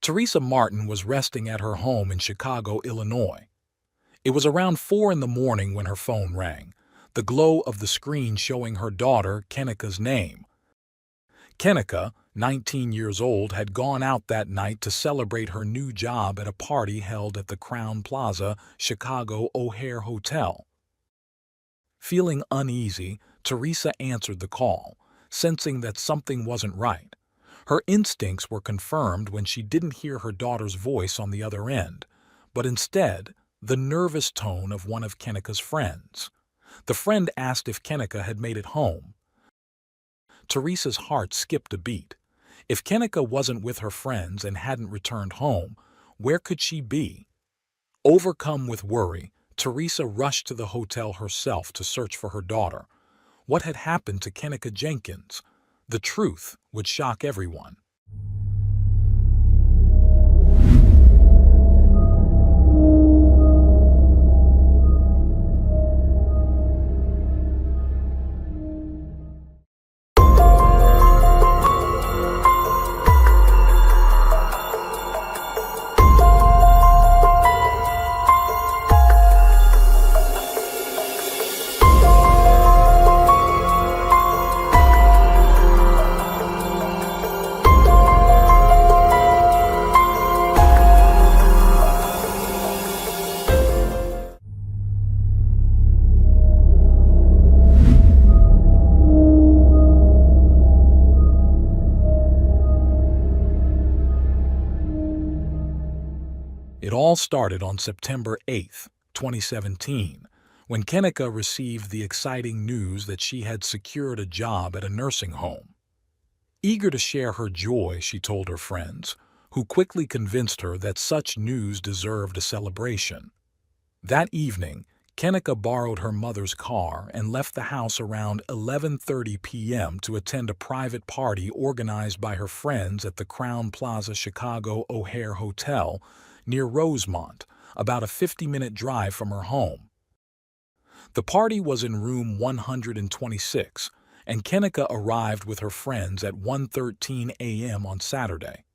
Teresa Martin was resting at her home in Chicago, Illinois. It was around 4 in the morning when her phone rang, the glow of the screen showing her daughter Kenneka's name. Kenneka, 19 years old, had gone out that night to celebrate her new job at a party held at the Crowne Plaza, Chicago O'Hare Hotel. Feeling uneasy, Teresa answered the call, sensing that something wasn't right. Her instincts were confirmed when she didn't hear her daughter's voice on the other end, but instead the nervous tone of one of Kenneka's friends. The friend asked if Kenneka had made it home. Teresa's heart skipped a beat. If Kenneka wasn't with her friends and hadn't returned home, where could she be? Overcome with worry, Teresa rushed to the hotel herself to search for her daughter. What had happened to Kenneka Jenkins? The truth would shock everyone. It all started on September 8, 2017, when Kenneka received the exciting news that she had secured a job at a nursing home. Eager to share her joy, she told her friends, who quickly convinced her that such news deserved a celebration. That evening, Kenneka borrowed her mother's car and left the house around 11:30 p.m. to attend a private party organized by her friends at the Crowne Plaza Chicago O'Hare Hotel near Rosemont, about a 50-minute drive from her home. The party was in room 126, and Kenneka arrived with her friends at 1:13 a.m. on Saturday.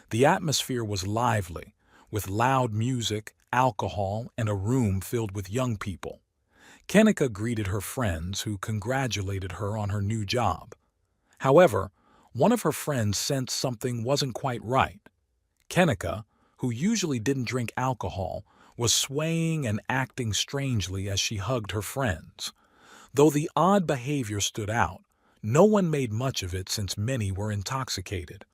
The atmosphere was lively, with loud music, alcohol, and a room filled with young people. Kenneka greeted her friends, who congratulated her on her new job. However, one of her friends sensed something wasn't quite right. Kenneka, who usually didn't drink alcohol, was swaying and acting strangely as she hugged her friends. Though the odd behavior stood out, no one made much of it since many were intoxicated.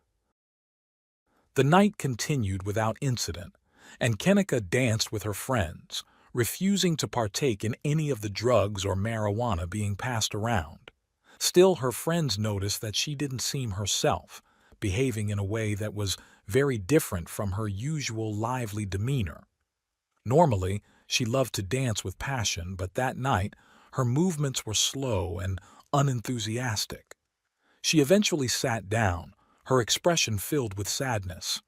The night continued without incident, and Kenneka danced with her friends, refusing to partake in any of the drugs or marijuana being passed around. Still, her friends noticed that she didn't seem herself, behaving in a way that was very different from her usual lively demeanor. Normally, she loved to dance with passion, but that night, her movements were slow and unenthusiastic. She eventually sat down, her expression filled with sadness.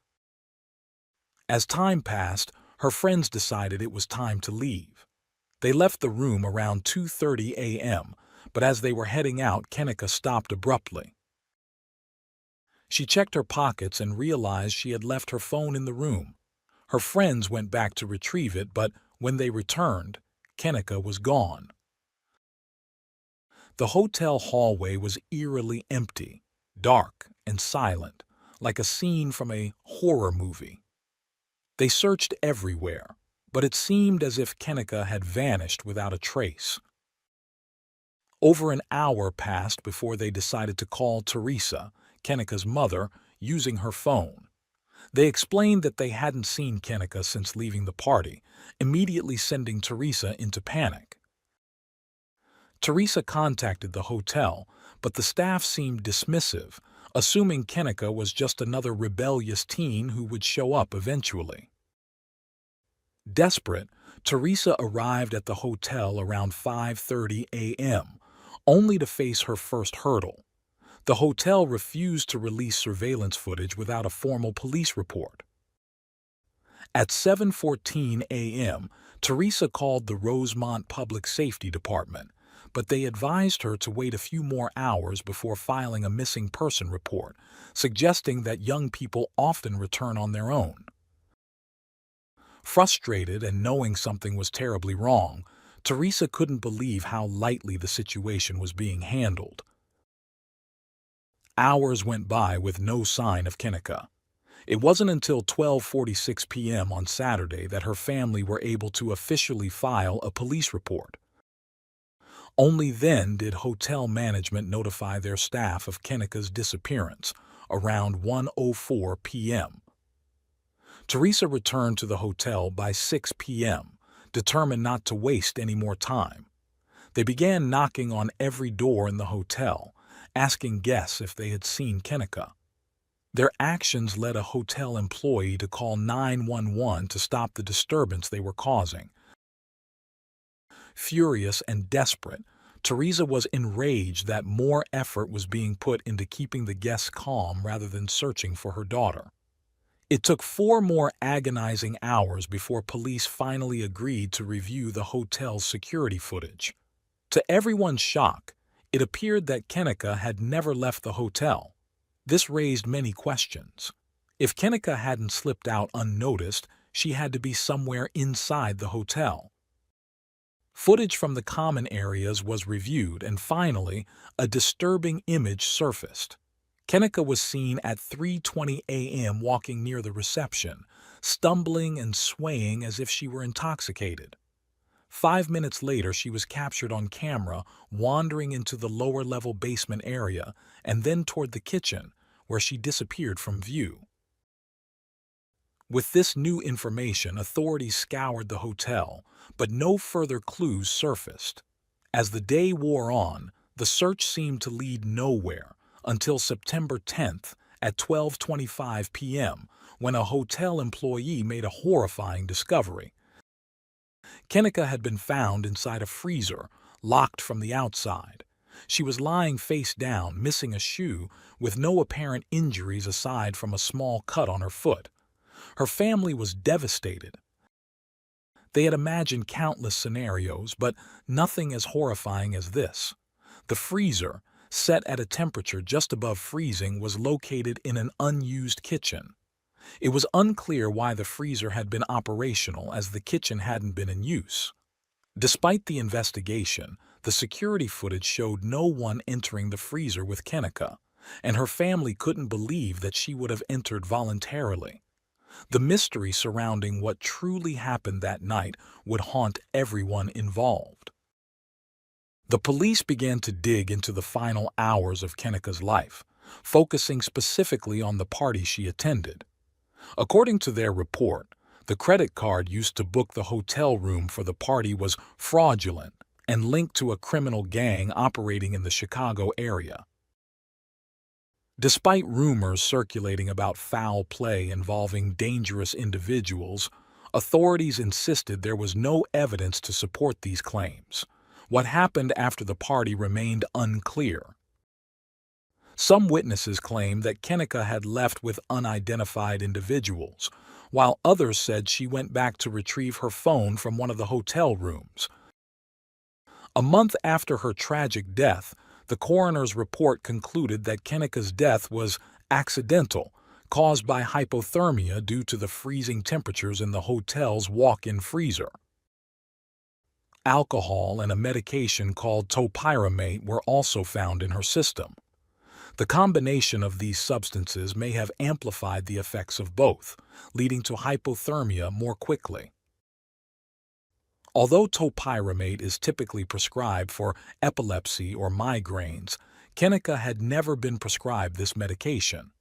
As time passed, her friends decided it was time to leave. They left the room around 2:30 a.m., but as they were heading out, Kenneka stopped abruptly. She checked her pockets and realized she had left her phone in the room. Her friends went back to retrieve it, but when they returned, Kenneka was gone. The hotel hallway was eerily empty, dark and silent, like a scene from a horror movie. They searched everywhere, but it seemed as if Kenneka had vanished without a trace. Over an hour passed before they decided to call Teresa, Kenneka's mother, using her phone. They explained that they hadn't seen Kenneka since leaving the party, immediately sending Teresa into panic. Teresa contacted the hotel, but the staff seemed dismissive, assuming Kenneka was just another rebellious teen who would show up eventually. Desperate, Teresa arrived at the hotel around 5:30 a.m., only to face her first hurdle. The hotel refused to release surveillance footage without a formal police report. At 7:14 a.m., Teresa called the Rosemont Public Safety Department, but they advised her to wait a few more hours before filing a missing person report, suggesting that young people often return on their own. Frustrated and knowing something was terribly wrong, Teresa couldn't believe how lightly the situation was being handled. Hours went by with no sign of Kenneka. It wasn't until 12:46 p.m. on Saturday that her family were able to officially file a police report. Only then did hotel management notify their staff of Kenneka's disappearance, around 1:04 p.m. Teresa returned to the hotel by 6 p.m., determined not to waste any more time. They began knocking on every door in the hotel, asking guests if they had seen Kenneka. Their actions led a hotel employee to call 911 to stop the disturbance they were causing. Furious and desperate, Teresa was enraged that more effort was being put into keeping the guests calm rather than searching for her daughter. It took 4 more agonizing hours before police finally agreed to review the hotel's security footage. To everyone's shock, it appeared that Kenneka had never left the hotel. This raised many questions. If Kenneka hadn't slipped out unnoticed, she had to be somewhere inside the hotel. Footage from the common areas was reviewed, and finally, a disturbing image surfaced. Kenneka was seen at 3:20 a.m. walking near the reception, stumbling and swaying as if she were intoxicated. 5 minutes later, she was captured on camera wandering into the lower-level basement area and then toward the kitchen, where she disappeared from view. With this new information, authorities scoured the hotel, but no further clues surfaced. As the day wore on, the search seemed to lead nowhere until September 10th at 12:25 p.m., when a hotel employee made a horrifying discovery. Kenneka had been found inside a freezer, locked from the outside. She was lying face down, missing a shoe, with no apparent injuries aside from a small cut on her foot. Her family was devastated. They had imagined countless scenarios, but nothing as horrifying as this. The freezer, set at a temperature just above freezing, was located in an unused kitchen. It was unclear why the freezer had been operational, as the kitchen hadn't been in use. Despite the investigation, the security footage showed no one entering the freezer with Kenneka, and her family couldn't believe that she would have entered voluntarily. The mystery surrounding what truly happened that night would haunt everyone involved. The police began to dig into the final hours of Kenneka's life, focusing specifically on the party she attended. According to their report, the credit card used to book the hotel room for the party was fraudulent and linked to a criminal gang operating in the Chicago area. Despite rumors circulating about foul play involving dangerous individuals, authorities insisted there was no evidence to support these claims. What happened after the party remained unclear. Some witnesses claimed that Kenneka had left with unidentified individuals, while others said she went back to retrieve her phone from one of the hotel rooms. A month after her tragic death, the coroner's report concluded that Kenneka's death was accidental, caused by hypothermia due to the freezing temperatures in the hotel's walk-in freezer. Alcohol and a medication called topiramate were also found in her system. The combination of these substances may have amplified the effects of both, leading to hypothermia more quickly. Although topiramate is typically prescribed for epilepsy or migraines, Kenneka had never been prescribed this medication.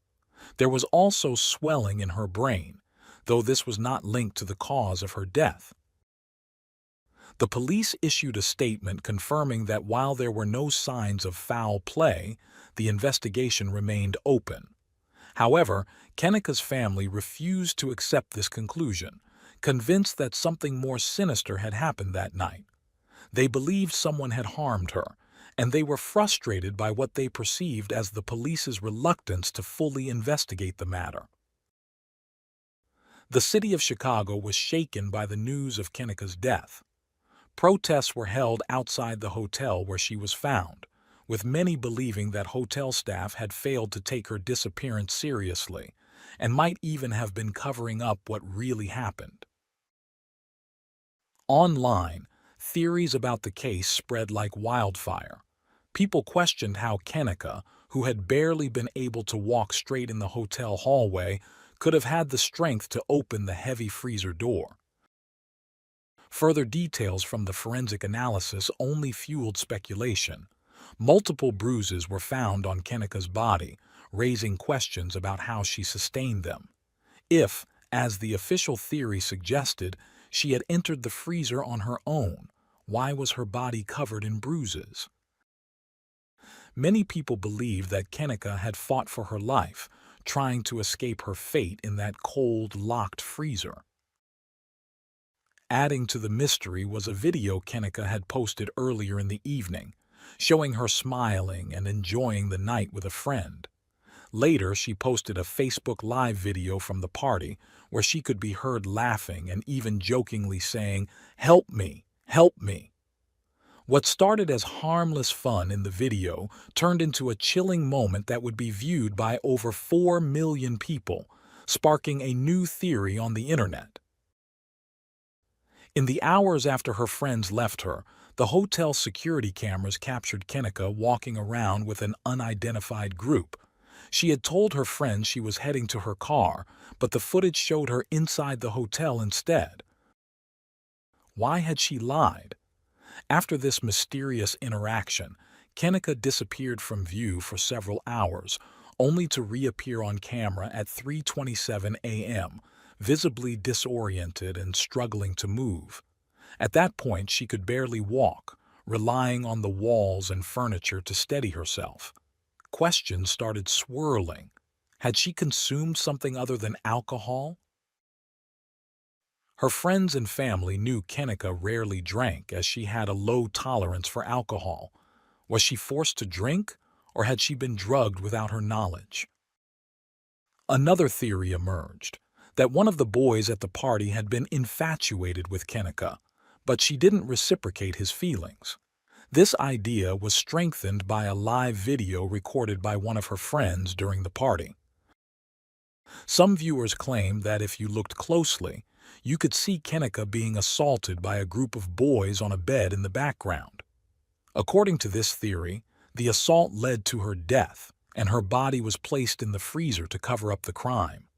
There was also swelling in her brain, though this was not linked to the cause of her death. The police issued a statement confirming that while there were no signs of foul play, the investigation remained open. However, Kenneka's family refused to accept this conclusion, convinced that something more sinister had happened that night. They believed someone had harmed her, and they were frustrated by what they perceived as the police's reluctance to fully investigate the matter. The city of Chicago was shaken by the news of Kenneka's death. Protests were held outside the hotel where she was found, with many believing that hotel staff had failed to take her disappearance seriously and might even have been covering up what really happened. Online, theories about the case spread like wildfire. People questioned how Kenneka, who had barely been able to walk straight in the hotel hallway, could have had the strength to open the heavy freezer door. Further details from the forensic analysis only fueled speculation. Multiple bruises were found on Kenneka's body, raising questions about how she sustained them. If, as the official theory suggested, she had entered the freezer on her own, why was her body covered in bruises? Many people believe that Kenneka had fought for her life, trying to escape her fate in that cold, locked freezer. Adding to the mystery was a video Kenneka had posted earlier in the evening, showing her smiling and enjoying the night with a friend. Later, she posted a Facebook Live video from the party where she could be heard laughing and even jokingly saying, "Help me, help me." What started as harmless fun in the video turned into a chilling moment that would be viewed by over 4 million people, sparking a new theory on the internet. In the hours after her friends left her, the hotel security cameras captured Kenneka walking around with an unidentified group. She had told her friends she was heading to her car, but the footage showed her inside the hotel instead. Why had she lied? After this mysterious interaction, Kenneka disappeared from view for several hours, only to reappear on camera at 3:27 a.m., visibly disoriented and struggling to move. At that point, she could barely walk, relying on the walls and furniture to steady herself. Questions started swirling. Had she consumed something other than alcohol? Her friends and family knew Kenneka rarely drank, as she had a low tolerance for alcohol. Was she forced to drink, or had she been drugged without her knowledge? Another theory emerged, that one of the boys at the party had been infatuated with Kenneka, but she didn't reciprocate his feelings. This idea was strengthened by a live video recorded by one of her friends during the party. Some viewers claimed that if you looked closely, you could see Kenneka being assaulted by a group of boys on a bed in the background. According to this theory, the assault led to her death, and her body was placed in the freezer to cover up the crime.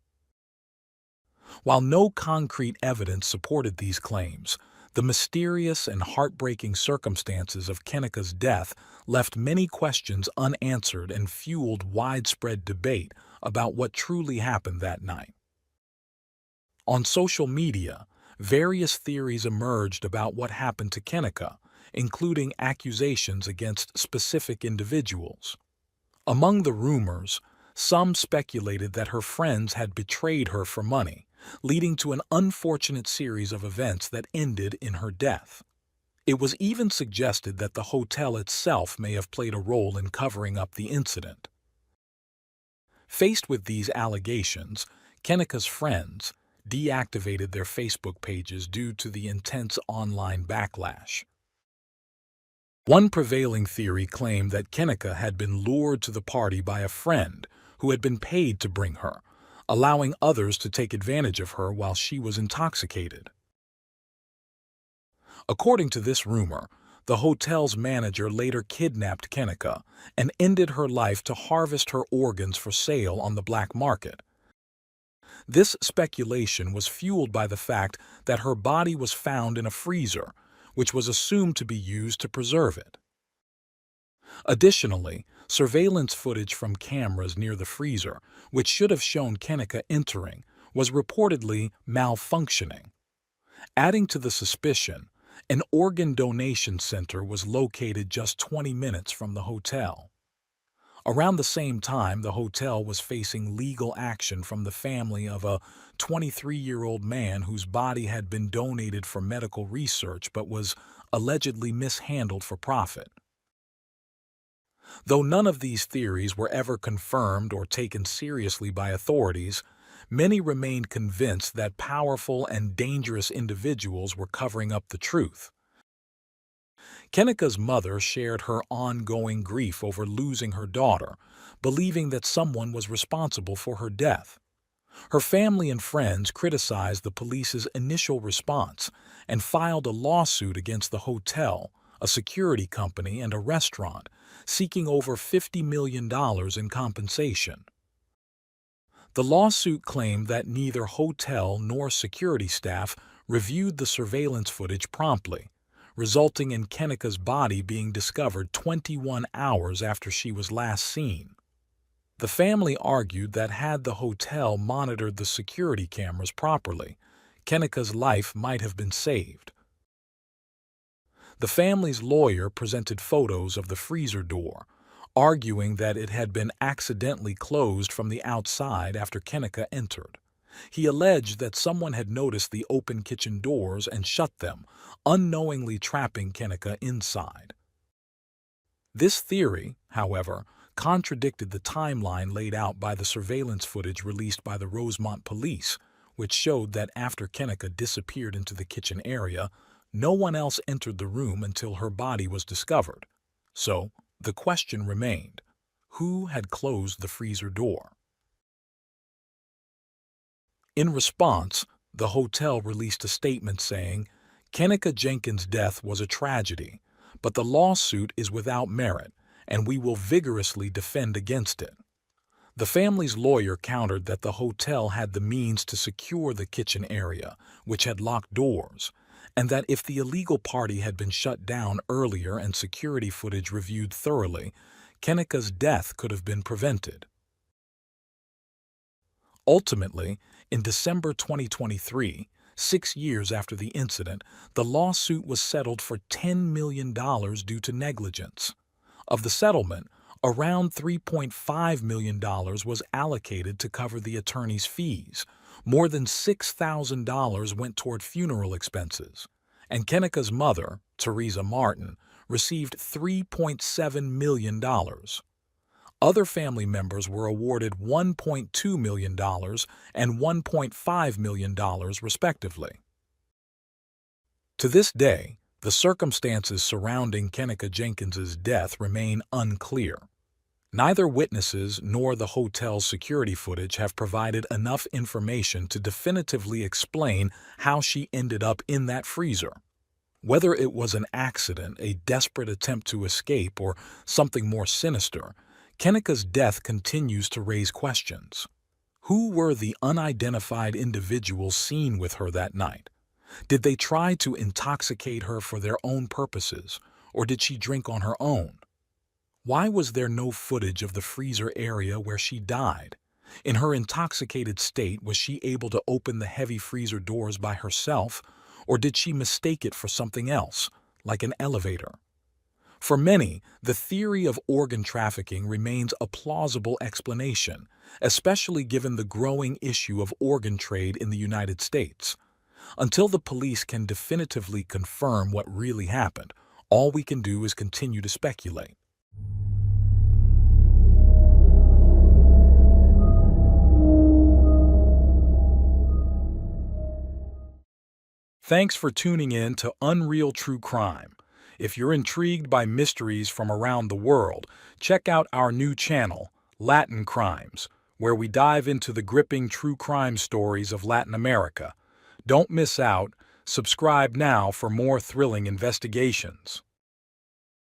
While no concrete evidence supported these claims, the mysterious and heartbreaking circumstances of Kenneka's death left many questions unanswered and fueled widespread debate about what truly happened that night. On social media, various theories emerged about what happened to Kenneka, including accusations against specific individuals. Among the rumors, some speculated that her friends had betrayed her for money, leading to an unfortunate series of events that ended in her death. It was even suggested that the hotel itself may have played a role in covering up the incident. Faced with these allegations, Kenneka's friends deactivated their Facebook pages due to the intense online backlash. One prevailing theory claimed that Kenneka had been lured to the party by a friend who had been paid to bring her, allowing others to take advantage of her while she was intoxicated. According to this rumor, the hotel's manager later kidnapped Kenneka and ended her life to harvest her organs for sale on the black market. This speculation was fueled by the fact that her body was found in a freezer, which was assumed to be used to preserve it. Additionally, surveillance footage from cameras near the freezer, which should have shown Kenneka entering, was reportedly malfunctioning. Adding to the suspicion, an organ donation center was located just 20 minutes from the hotel. Around the same time, the hotel was facing legal action from the family of a 23-year-old man whose body had been donated for medical research but was allegedly mishandled for profit. Though none of these theories were ever confirmed or taken seriously by authorities, many remained convinced that powerful and dangerous individuals were covering up the truth. Kenneka's mother shared her ongoing grief over losing her daughter, believing that someone was responsible for her death. Her family and friends criticized the police's initial response and filed a lawsuit against the hotel, a security company, and a restaurant, seeking over $50 million in compensation. The lawsuit claimed that neither hotel nor security staff reviewed the surveillance footage promptly, resulting in Kenneka's body being discovered 21 hours after she was last seen. The family argued that had the hotel monitored the security cameras properly, Kenneka's life might have been saved. The family's lawyer presented photos of the freezer door, arguing that it had been accidentally closed from the outside after Kenneka entered. He alleged that someone had noticed the open kitchen doors and shut them, unknowingly trapping Kenneka inside. This theory, however, contradicted the timeline laid out by the surveillance footage released by the Rosemont police, which showed that after Kenneka disappeared into the kitchen area, no one else entered the room until her body was discovered. So, the question remained, who had closed the freezer door? In response, the hotel released a statement saying, Kenneka Jenkins' death was a tragedy, but the lawsuit is without merit, and we will vigorously defend against it. The family's lawyer countered that the hotel had the means to secure the kitchen area, which had locked doors, and that if the illegal party had been shut down earlier and security footage reviewed thoroughly, Kenneka's death could have been prevented. Ultimately, in December 2023, 6 years after the incident, the lawsuit was settled for $10 million due to negligence. Of the settlement, around $3.5 million was allocated to cover the attorney's fees. More than $6,000 went toward funeral expenses, and Kenneka's mother, Teresa Martin, received $3.7 million. Other family members were awarded $1.2 million and $1.5 million, respectively. To this day, the circumstances surrounding Kenneka Jenkins's death remain unclear. Neither witnesses nor the hotel's security footage have provided enough information to definitively explain how she ended up in that freezer. Whether it was an accident, a desperate attempt to escape, or something more sinister, Kenneka's death continues to raise questions. Who were the unidentified individuals seen with her that night? Did they try to intoxicate her for their own purposes, or did she drink on her own? Why was there no footage of the freezer area where she died? In her intoxicated state, was she able to open the heavy freezer doors by herself, or did she mistake it for something else, like an elevator? For many, the theory of organ trafficking remains a plausible explanation, especially given the growing issue of organ trade in the United States. Until the police can definitively confirm what really happened, all we can do is continue to speculate. Thanks for tuning in to Unreal True Crime. If you're intrigued by mysteries from around the world, check out our new channel, Latin Crimes, where we dive into the gripping true crime stories of Latin America. Don't miss out. Subscribe now for more thrilling investigations.